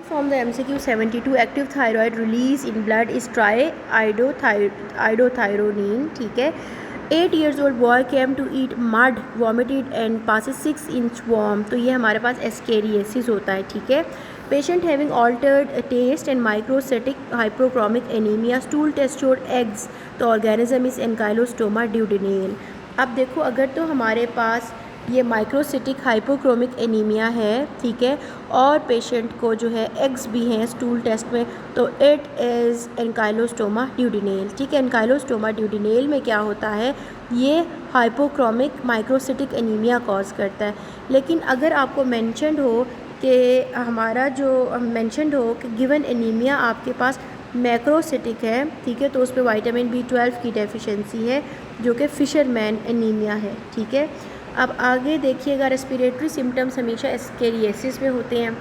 From the MCQ 72 active thyroid release in blood is triiodothyronine. ठीक है. 8 years old boy came to eat mud, vomited and passes 6 inch worm. तो ये हमारे पास ascariasis होता है. ठीक है. Patient having altered taste and microcytic hypochromic anemia, stool test showed eggs. तो organism is ankylostoma duodenale. अब देखो अगर तो हमारे पास ये माइक्रोसिटिक हाइपोक्रोमिक एनीमिया है, ठीक है, और पेशेंट को जो है एग्स भी हैं स्टूल टेस्ट में, तो इट इज़ एनकाइलोस्टोमा ड्यूडिनेल. ठीक है. एनकाइलोस्टोमा ड्यूडिनेल में क्या होता है, ये हाइपोक्रोमिक माइक्रोसिटिक एनीमिया कॉज करता है. लेकिन अगर आपको मेंशन्ड हो कि गिवन एनीमिया आपके पास मैक्रोसिटिक है, ठीक है, तो उस पर विटामिन B12 की डेफिशिएंसी है जो कि फिशरमैन एनीमिया है. ठीक है. अब आगे देखिएगा, रेस्पिरेटरी सिम्टम्स हमेशा एस्केरियासिस में होते हैं,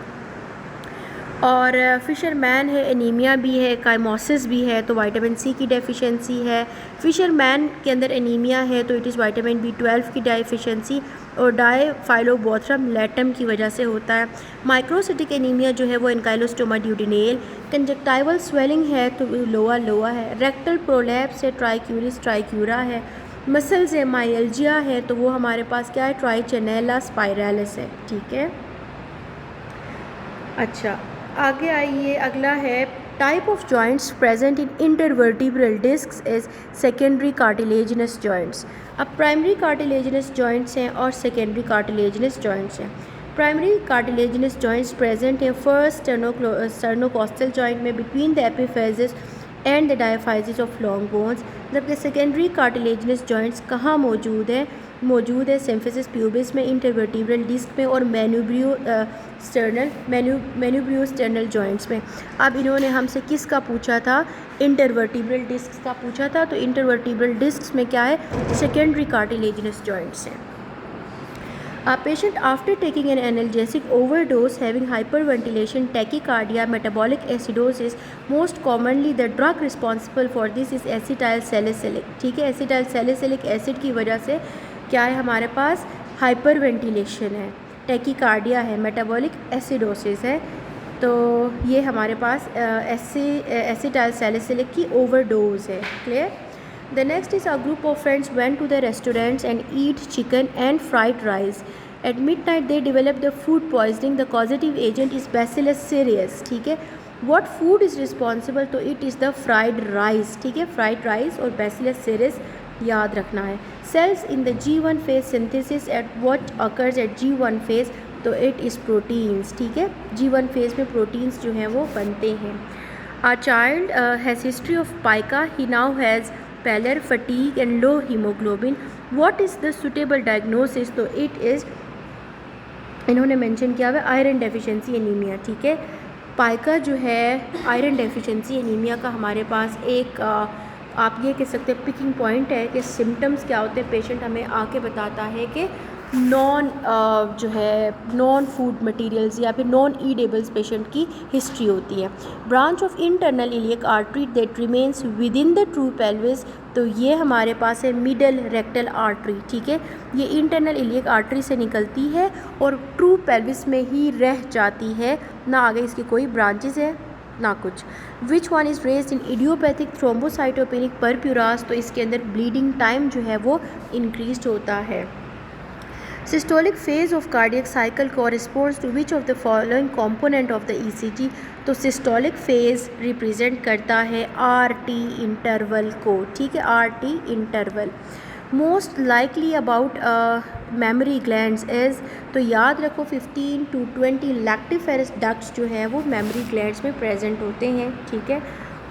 और फिशरमैन है, एनीमिया भी है, काइमोसिस भी है, तो विटामिन C की डेफिशिएंसी है. फिशरमैन के अंदर एनीमिया है तो इट इज़ विटामिन B12 की डेफिशिएंसी और डायफाइलोबोथ्रम लेटम की वजह से होता है. माइक्रोसिटिक एनीमिया जो है वो एनकाइलोस्टोमा ड्यूडिनेल. कंजक्टाइवल स्वेलिंग है तो लोआ है. रेक्टल प्रोलैप्स है, ट्राइक्यूरिस ट्राइक्यूरा है. मसल्स है, माइल्जिया है, तो वो हमारे पास क्या है, ट्राइचेनेला स्पाइरालिस है. ठीक है. अच्छा, आगे आइए, अगला है type of joints present in intervertebral discs is secondary cartilaginous joints. अब प्राइमरी कार्टिलेजिनस जॉइंट्स हैं और सेकेंडरी कार्टिलेजिनस जॉइंट्स हैं. प्राइमरी कार्टिलेजिनस जॉइंट्स प्रेजेंट हैं फर्स्ट स्टर्नोकॉस्टल जॉइंट में between the epiphysis and the diaphysis of long bones. जबकि secondary cartilaginous joints कहाँ मौजूद है सिम्फिसिस प्यूबिस में, इंटरवर्टिब्रल डिस्क में और मैन्यूब्रियो स्टर्नल जॉइंट्स में. अब इन्होंने हमसे किसका पूछा था, इंटरवर्टिब्रल डिस्क का पूछा था. तो इंटरवर्टिब्रल डिस्क में क्या है, सेकेंडरी कार्टिलेजिनस जॉइंट्स हैं. A patient after taking an analgesic overdose having hyperventilation, tachycardia, metabolic acidosis, most commonly the drug responsible for this is acetyl salicylic. ठीक है. acetyl salicylic acid की वजह से क्या है, हमारे पास हाइपरवेंटिलेशन है, टैकीकार्डिया है, मेटाबॉलिक एसिडोसिस है. तो ये हमारे पास एसिटाइल सैलिसिलिक की ओवरडोज है. Clear. The next is a group of friends went to the restaurants and eat chicken and fried rice. At midnight they developed the food poisoning. The causative agent is Bacillus cereus. ठीक है. What food is responsible? तो it is the fried rice. ठीक है. fried rice और Bacillus cereus याद रखना है. Cells in the G1 phase synthesis at what occurs at G1 phase? तो it is proteins. ठीक है. G1 phase में proteins जो हैं वो बनते हैं. A child has history of pica. He now has pallor, fatigue and low hemoglobin. What is the suitable diagnosis? तो it is, इन्होंने मेंशन किया हुआ आयरन डेफिशिएंसी एनीमिया. ठीक है. पाइका जो है आयरन डेफिशिएंसी एनीमिया का हमारे पास एक आप ये कह सकते हैं पिकिंग पॉइंट है कि सिम्टम्स क्या होते हैं. पेशेंट हमें आके बताता है कि नॉन फूड मटेरियल्स या फिर नॉन ईडेबल्स पेशेंट की हिस्ट्री होती है. Branch of internal iliac artery that remains with in the true pelvis. तो ये हमारे पास है मिडल रेक्टल आर्टरी. ठीक है. ये इंटरनल इलियक आर्टरी से निकलती है और ट्रू पेल्विस में ही रह जाती है, ना आगे इसकी कोई ब्रांचेस है ना कुछ. Which one is raised in idiopathic thrombocytopenic purpuras. तो इसके अंदर ब्लीडिंग टाइम जो है वो इंक्रीज होता है. Systolic phase of cardiac cycle corresponds to which of the following component of the ECG? तो systolic phase represent करता है RT interval को. ठीक है. RT interval. Most likely about memory glands is, तो याद रखो 15 to 20 lactiferous ducts जो है वो memory glands में present होते हैं. ठीक है.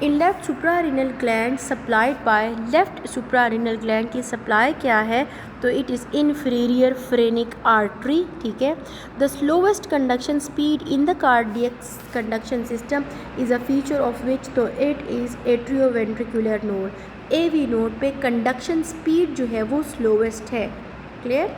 In left suprarenal gland supplied by, left suprarenal gland की सप्लाई क्या है, तो it is inferior phrenic artery. ठीक है. The slowest conduction speed in the cardiac conduction system is a feature of which, तो it is atrioventricular node. AV node पे conduction speed जो है वो स्लोवेस्ट है. क्लियर.